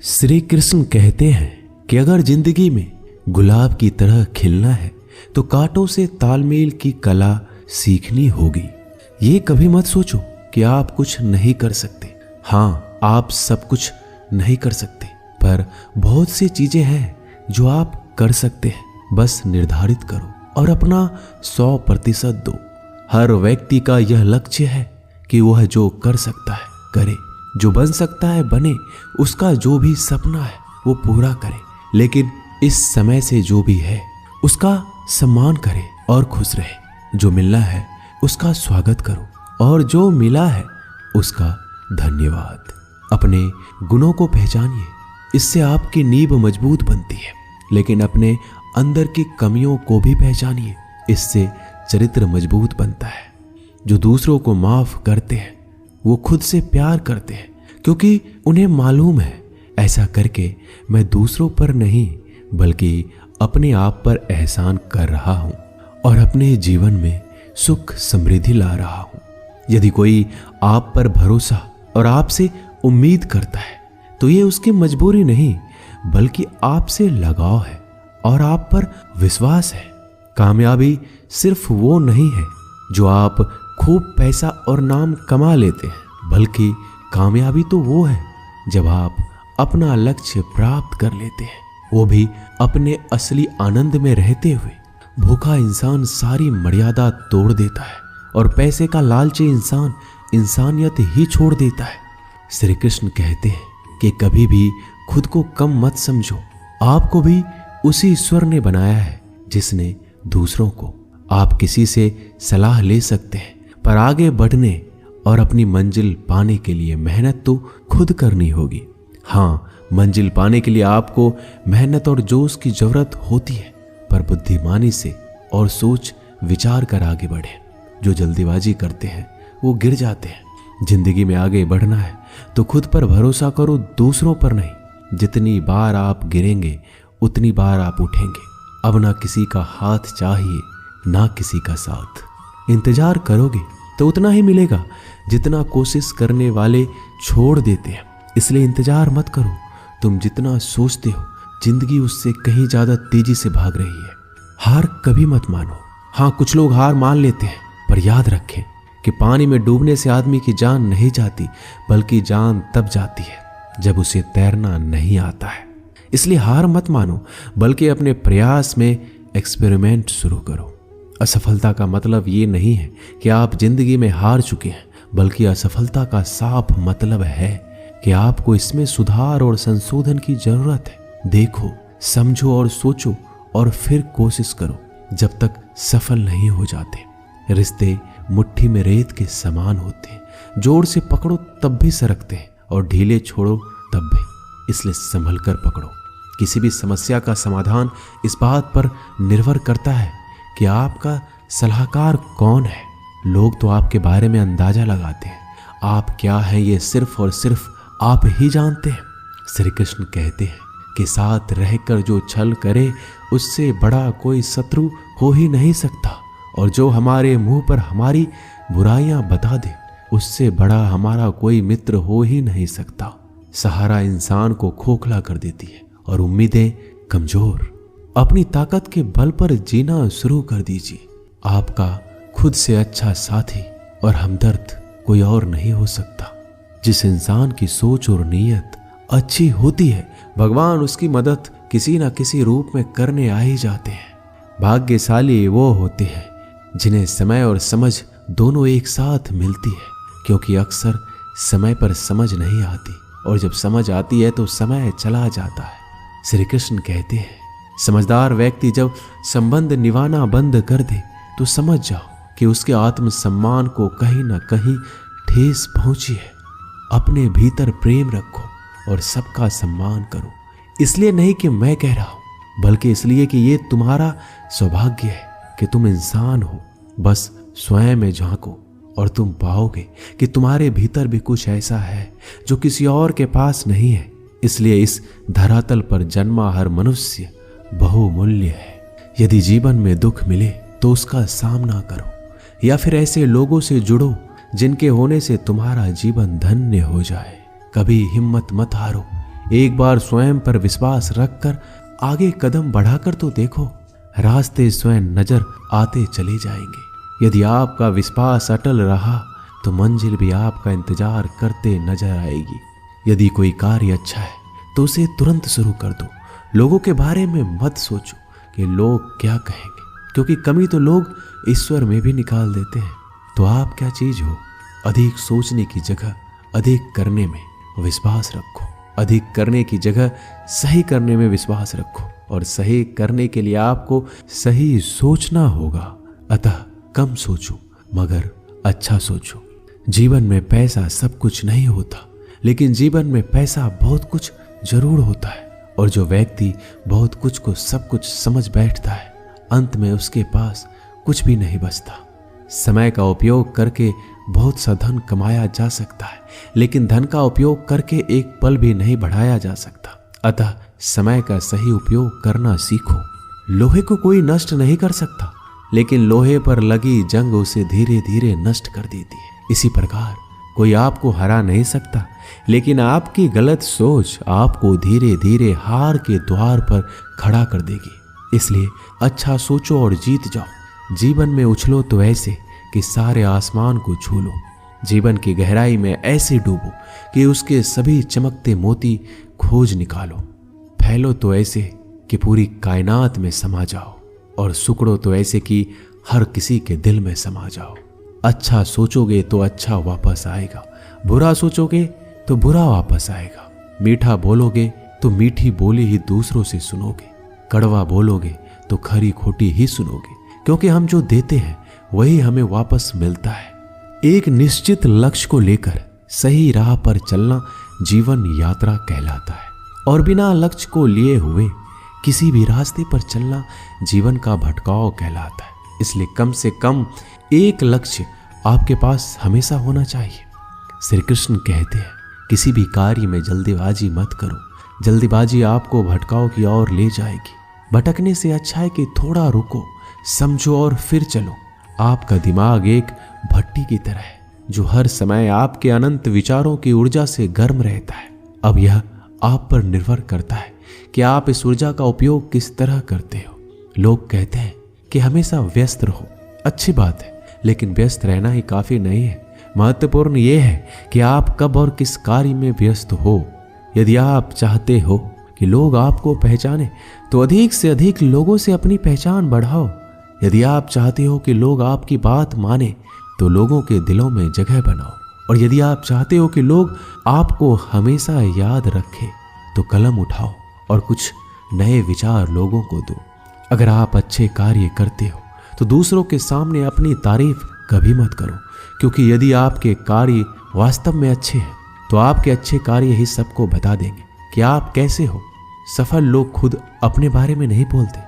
श्री कृष्ण कहते हैं कि अगर जिंदगी में गुलाब की तरह खिलना है तो कांटों से तालमेल की कला सीखनी होगी। ये कभी मत सोचो कि आप कुछ नहीं कर सकते। हाँ, आप सब कुछ नहीं कर सकते, पर बहुत सी चीजें हैं जो आप कर सकते हैं। बस निर्धारित करो और अपना 100% दो। हर व्यक्ति का यह लक्ष्य है कि वह जो कर सकता है करे, जो बन सकता है बने, उसका जो भी सपना है वो पूरा करे। लेकिन इस समय से जो भी है उसका सम्मान करे और खुश रहे। जो मिलना है उसका स्वागत करो और जो मिला है उसका धन्यवाद। अपने गुणों को पहचानिए, इससे आपकी नींव मजबूत बनती है। लेकिन अपने अंदर की कमियों को भी पहचानिए, इससे चरित्र मजबूत बनता है। जो दूसरों को माफ करते हैं वो खुद से प्यार करते हैं, क्योंकि उन्हें मालूम है ऐसा करके मैं दूसरों पर नहीं बल्कि अपने आप पर एहसान कर रहा हूं और अपने जीवन में सुख समृद्धि ला रहा हूं। यदि कोई आप पर भरोसा और आपसे उम्मीद करता है तो ये उसकी मजबूरी नहीं बल्कि आपसे लगाव है और आप पर विश्वास है। कामयाबी सिर्फ वो नहीं है जो आप खूब पैसा और नाम कमा लेते हैं, बल्कि कामयाबी तो वो है जब आप अपना लक्ष्य प्राप्त कर लेते हैं, वो भी अपने असली आनंद में रहते हुए। भूखा इंसान सारी मर्यादा तोड़ देता है और पैसे का लालची इंसान इंसानियत ही छोड़ देता है। श्री कृष्ण कहते हैं कि कभी भी खुद को कम मत समझो। आपको भी उसी ईश्वर ने बनाया है जिसने दूसरों को। आप किसी से सलाह ले सकते हैं, पर आगे बढ़ने और अपनी मंजिल पाने के लिए मेहनत तो खुद करनी होगी। हाँ, मंजिल पाने के लिए आपको मेहनत और जोश की जरूरत होती है, पर बुद्धिमानी से और सोच विचार कर आगे बढ़े। जो जल्दीबाजी करते हैं वो गिर जाते हैं। जिंदगी में आगे बढ़ना है तो खुद पर भरोसा करो, दूसरों पर नहीं। जितनी बार आप गिरेंगे उतनी बार आप उठेंगे। अब ना किसी का हाथ चाहिए ना किसी का साथ। इंतजार करोगे तो उतना ही मिलेगा जितना कोशिश करने वाले छोड़ देते हैं। इसलिए इंतजार मत करो। तुम जितना सोचते हो जिंदगी उससे कहीं ज्यादा तेजी से भाग रही है। हार कभी मत मानो। हाँ, कुछ लोग हार मान लेते हैं, पर याद रखें कि पानी में डूबने से आदमी की जान नहीं जाती, बल्कि जान तब जाती है जब उसे तैरना नहीं आता है। इसलिए हार मत मानो, बल्कि अपने प्रयास में एक्सपेरिमेंट शुरू करो। असफलता का मतलब ये नहीं है कि आप जिंदगी में हार चुके हैं, बल्कि असफलता का साफ मतलब है कि आपको इसमें सुधार और संशोधन की जरूरत है। देखो, समझो और सोचो और फिर कोशिश करो जब तक सफल नहीं हो जाते। रिश्ते मुट्ठी में रेत के समान होते हैं। जोर से पकड़ो तब भी सरकते हैं और ढीले छोड़ो तब भी। इसलिए संभल कर पकड़ो। किसी भी समस्या का समाधान इस बात पर निर्भर करता है कि आपका सलाहकार कौन है। लोग तो आपके बारे में अंदाजा लगाते हैं, आप क्या हैं ये सिर्फ और सिर्फ आप ही जानते हैं। श्री कृष्ण कहते हैं कि साथ रहकर जो छल करे उससे बड़ा कोई शत्रु हो ही नहीं सकता, और जो हमारे मुंह पर हमारी बुराइयां बता दे उससे बड़ा हमारा कोई मित्र हो ही नहीं सकता। सहारा इंसान को खोखला कर देती है और उम्मीदें कमजोर। अपनी ताकत के बल पर जीना शुरू कर दीजिए। आपका खुद से अच्छा साथी और हमदर्द कोई और नहीं हो सकता। जिस इंसान की सोच और नीयत अच्छी होती है, भगवान उसकी मदद किसी न किसी रूप में करने आ ही जाते हैं। भाग्यशाली वो होते हैं जिन्हें समय और समझ दोनों एक साथ मिलती है, क्योंकि अक्सर समय पर समझ नहीं आती और जब समझ आती है तो समय चला जाता है। श्री कृष्ण कहते हैं, समझदार व्यक्ति जब संबंध निभाना बंद कर दे तो समझ जाओ कि उसके आत्मसम्मान को कहीं ना कहीं ठेस पहुंची है। अपने भीतर प्रेम रखो और सबका सम्मान करो। इसलिए नहीं कि मैं कह रहा हूं, बल्कि इसलिए कि ये तुम्हारा सौभाग्य है कि तुम इंसान हो। बस स्वयं में झांको और तुम पाओगे कि तुम्हारे भीतर भी कुछ ऐसा है जो किसी और के पास नहीं है। इसलिए इस धरातल पर जन्मा हर मनुष्य बहुमूल्य है। यदि जीवन में दुख मिले तो उसका सामना करो, या फिर ऐसे लोगों से जुड़ो जिनके होने से तुम्हारा जीवन धन्य हो जाए। कभी हिम्मत मत हारो, एक बार स्वयं पर विश्वास रखकर आगे कदम बढ़ाकर तो देखो, रास्ते स्वयं नजर आते चले जाएंगे। यदि आपका विश्वास अटल रहा तो मंजिल भी आपका इंतजार करते नजर आएगी। यदि कोई कार्य अच्छा है तो उसे तुरंत शुरू कर दो। लोगों के बारे में मत सोचो कि लोग क्या कहेंगे, क्योंकि कमी तो लोग ईश्वर में भी निकाल देते हैं। तो आप क्या चीज हो? अधिक सोचने की जगह अधिक करने में विश्वास रखो। अधिक करने की जगह सही करने में विश्वास रखो, और सही करने के लिए आपको सही सोचना होगा। अतः कम सोचो मगर अच्छा सोचो। जीवन में पैसा सब कुछ नहीं होता, लेकिन जीवन में पैसा बहुत कुछ जरूर होता है। और जो व्यक्ति बहुत कुछ को सब कुछ समझ बैठता है, अंत में उसके पास कुछ भी नहीं बचता। समय का उपयोग करके बहुत सा धन कमाया जा सकता है, लेकिन धन का उपयोग करके एक पल भी नहीं बढ़ाया जा सकता। अतः समय का सही उपयोग करना सीखो। लोहे को कोई नष्ट नहीं कर सकता, लेकिन लोहे पर लगी जंग उसे धीरे धीरे नष्ट कर देती है। इसी प्रकार कोई आपको हरा नहीं सकता, लेकिन आपकी गलत सोच आपको धीरे धीरे हार के द्वार पर खड़ा कर देगी। इसलिए अच्छा सोचो और जीत जाओ। जीवन में उछलो तो ऐसे कि सारे आसमान को छू लो। जीवन की गहराई में ऐसे डूबो कि उसके सभी चमकते मोती खोज निकालो। फैलो तो ऐसे कि पूरी कायनात में समा जाओ, और सुकड़ो तो ऐसे कि हर किसी के दिल में समा जाओ। अच्छा सोचोगे तो अच्छा वापस आएगा, बुरा सोचोगे तो बुरा वापस आएगा। मीठा बोलोगे तो मीठी बोली ही दूसरों से सुनोगे, कड़वा बोलोगे तो खरी खोटी ही सुनोगे, क्योंकि हम जो देते हैं वही हमें वापस मिलता है। एक निश्चित लक्ष्य को लेकर सही राह पर चलना जीवन यात्रा कहलाता है, और बिना लक्ष्य को लिए हुए किसी भी रास्ते पर चलना जीवन का भटकाव कहलाता है। इसलिए कम से कम एक लक्ष्य आपके पास हमेशा होना चाहिए। श्री कृष्ण कहते हैं, किसी भी कार्य में जल्दीबाजी मत करो। जल्दीबाजी आपको भटकाव की ओर ले जाएगी। भटकने से अच्छा है कि थोड़ा रुको, समझो और फिर चलो। आपका दिमाग एक भट्टी की तरह है जो हर समय आपके अनंत विचारों की ऊर्जा से गर्म रहता है। अब यह आप पर निर्भर करता है कि आप इस ऊर्जा का उपयोग किस तरह करते हो। लोग कहते हैं कि हमेशा व्यस्त रहो। अच्छी बात है, लेकिन व्यस्त रहना ही काफी नहीं है। महत्वपूर्ण यह है कि आप कब और किस कार्य में व्यस्त हो। यदि आप चाहते हो कि लोग आपको पहचाने तो अधिक से अधिक लोगों से अपनी पहचान बढ़ाओ। यदि आप चाहते हो कि लोग आपकी बात माने तो लोगों के दिलों में जगह बनाओ। और यदि आप चाहते हो कि लोग आपको हमेशा याद रखें तो कलम उठाओ और कुछ नए विचार लोगों को दो। अगर आप अच्छे कार्य करते हो तो दूसरों के सामने अपनी तारीफ कभी मत करो, क्योंकि यदि आपके कार्य वास्तव में अच्छे हैं तो आपके अच्छे कार्य ही सबको बता देंगे कि आप कैसे हो। सफल लोग खुद अपने बारे में नहीं बोलते,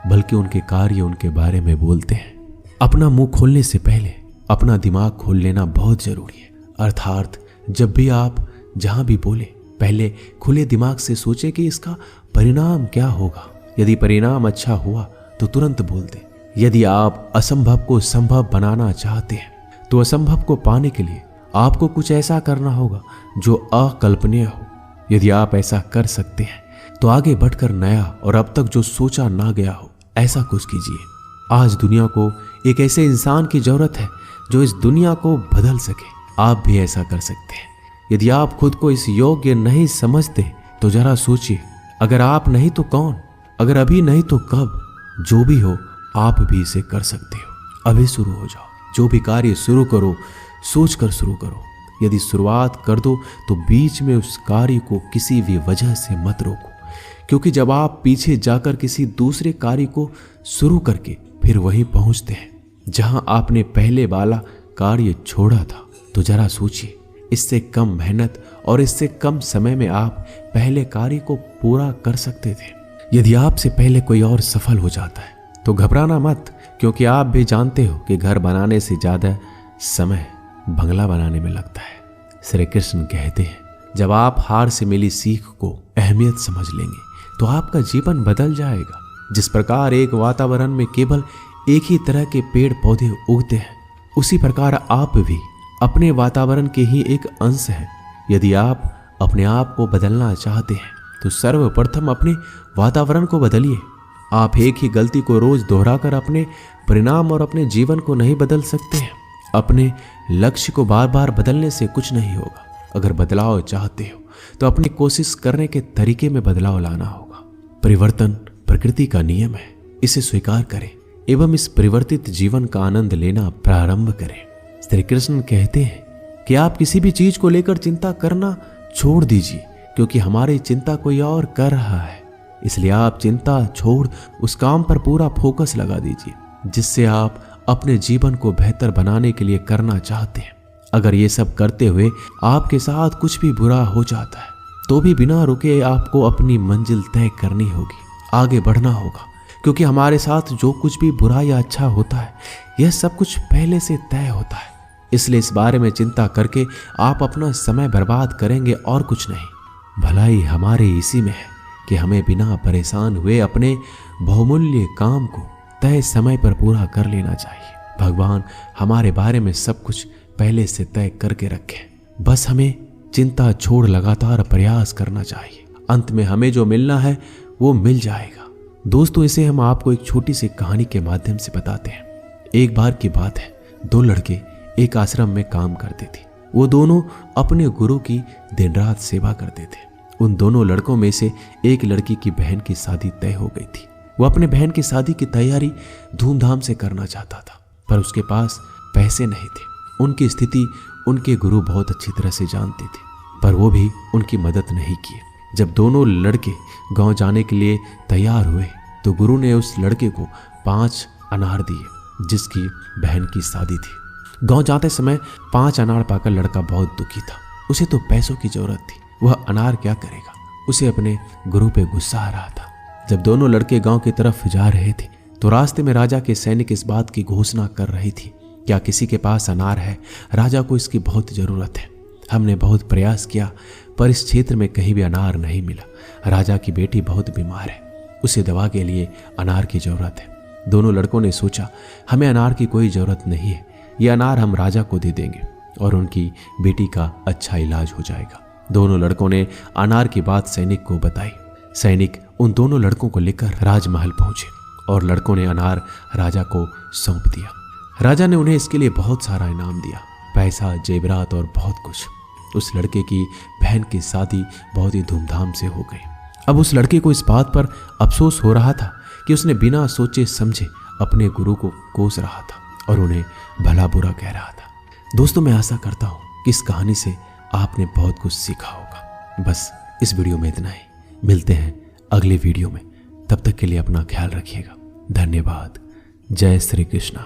बल्कि उनके कार्य उनके बारे में बोलते हैं। अपना मुंह खोलने से पहले अपना दिमाग खोल लेना बहुत जरूरी है। अर्थात जब भी आप जहां भी बोले, पहले खुले दिमाग से सोचे कि इसका परिणाम क्या होगा। यदि परिणाम अच्छा हुआ तो तुरंत बोल दें। यदि आप असंभव को संभव बनाना चाहते हैं तो असंभव को पाने के लिए आपको कुछ ऐसा करना होगा जो अकल्पनीय हो। यदि आप ऐसा कर सकते हैं तो आगे बढ़कर नया और अब तक जो सोचा ना गया हो ऐसा कुछ कीजिए। आज दुनिया को एक ऐसे इंसान की जरूरत है जो इस दुनिया को बदल सके। आप भी ऐसा कर सकते हैं। यदि आप खुद को इस योग्य नहीं समझते तो जरा सोचिए, अगर आप नहीं तो कौन, अगर अभी नहीं तो कब। जो भी हो आप भी इसे कर सकते हो। अभी शुरू हो जाओ। जो भी कार्य शुरू करो सोच कर शुरू करो। यदि शुरुआत कर दो तो बीच में उस कार्य को किसी भी वजह से मत रोको, क्योंकि जब आप पीछे जाकर किसी दूसरे कार्य को शुरू करके फिर वहीं पहुंचते हैं जहां आपने पहले वाला कार्य छोड़ा था, तो जरा सोचिए, इससे कम मेहनत और इससे कम समय में आप पहले कार्य को पूरा कर सकते थे। यदि आपसे पहले कोई और सफल हो जाता है तो घबराना मत, क्योंकि आप भी जानते हो कि घर बनाने से ज्यादा समय बंगला बनाने में लगता है। श्री कृष्ण कहते हैं, जब आप हार से मिली सीख को अहमियत समझ लेंगे तो आपका जीवन बदल जाएगा। जिस प्रकार एक वातावरण में केवल एक ही तरह के पेड़ पौधे उगते हैं, उसी प्रकार आप भी अपने वातावरण के ही एक अंश हैं। यदि आप अपने आप को बदलना चाहते हैं तो सर्वप्रथम अपने वातावरण को बदलिए। आप एक ही गलती को रोज दोहराकर अपने परिणाम और अपने जीवन को नहीं बदल सकते हैं। अपने लक्ष्य को बार बार बदलने से कुछ नहीं होगा। अगर बदलाव चाहते हो तो अपनी कोशिश करने के तरीके में बदलाव लाना होगा। परिवर्तन प्रकृति का नियम है, इसे स्वीकार करें एवं इस परिवर्तित जीवन का आनंद लेना प्रारंभ करें। श्री कृष्ण कहते हैं कि आप किसी भी चीज को लेकर चिंता करना छोड़ दीजिए, क्योंकि हमारी चिंता कोई और कर रहा है। इसलिए आप चिंता छोड़ उस काम पर पूरा फोकस लगा दीजिए जिससे आप अपने जीवन को बेहतर बनाने के लिए करना चाहते हैं। अगर ये सब करते हुए आपके साथ कुछ भी बुरा हो जाता है तो भी बिना रुके आपको अपनी मंजिल तय करनी होगी, आगे बढ़ना होगा, क्योंकि हमारे साथ जो कुछ भी बुरा या अच्छा होता है यह सब कुछ पहले से तय होता है। इसलिए इस बारे में चिंता करके आप अपना समय बर्बाद करेंगे और कुछ नहीं। भलाई हमारे इसी में है कि हमें बिना परेशान हुए अपने बहुमूल्य काम को तय समय पर पूरा कर लेना चाहिए। भगवान हमारे बारे में सब कुछ पहले से तय करके रखे, बस हमें चिंता छोड़ लगातार प्रयास करना चाहिए। अंत में हमें जो मिलना है वो मिल जाएगा। दोस्तों, इसे हम आपको एक छोटी सी कहानी के माध्यम से बताते हैं। एक बार की बात है, दो लड़के एक आश्रम में काम करते थे। वो दोनों अपने गुरु की दिन रात सेवा करते थे। उन दोनों लड़कों में से एक लड़की की बहन की शादी तय हो गई थी। वो अपने बहन की शादी की तैयारी धूमधाम से करना चाहता था, पर उसके पास पैसे नहीं थे। उनकी स्थिति उनके गुरु बहुत अच्छी तरह से जानते थे, पर वो भी उनकी मदद नहीं किए। जब दोनों लड़के गांव जाने के लिए तैयार हुए तो गुरु ने उस लड़के को 5 अनार दिए जिसकी बहन की शादी थी। गांव जाते समय 5 अनार पाकर लड़का बहुत दुखी था। उसे तो पैसों की जरूरत थी, वह अनार क्या करेगा। उसे अपने गुरु पे गुस्सा आ रहा था। जब दोनों लड़के गांव की तरफ जा रहे थे तो रास्ते में राजा के सैनिक इस बात की घोषणा कर रही थी, क्या किसी के पास अनार है? राजा को इसकी बहुत जरूरत है। हमने बहुत प्रयास किया पर इस क्षेत्र में कहीं भी अनार नहीं मिला। राजा की बेटी बहुत बीमार है, उसे दवा के लिए अनार की जरूरत है। दोनों लड़कों ने सोचा, हमें अनार की कोई जरूरत नहीं है, ये अनार हम राजा को दे देंगे और उनकी बेटी का अच्छा इलाज हो जाएगा। दोनों लड़कों ने अनार की बात सैनिक को बताई। सैनिक उन दोनों लड़कों को लेकर राजमहल पहुंचे और लड़कों ने अनार राजा को सौंप दिया। राजा ने उन्हें इसके लिए बहुत सारा इनाम दिया, पैसा, जेवरात और बहुत कुछ। उस लड़के की बहन की शादी बहुत ही धूमधाम से हो गई। अब उस लड़के को इस बात पर अफसोस हो रहा था कि उसने बिना सोचे समझे अपने गुरु को कोस रहा था और उन्हें भला बुरा कह रहा था। दोस्तों, मैं आशा करता हूँ कि इस कहानी से आपने बहुत कुछ सीखा होगा। बस इस वीडियो में इतना ही। मिलते हैं अगले वीडियो में, तब तक के लिए अपना ख्याल रखिएगा। धन्यवाद। जय श्री कृष्णा।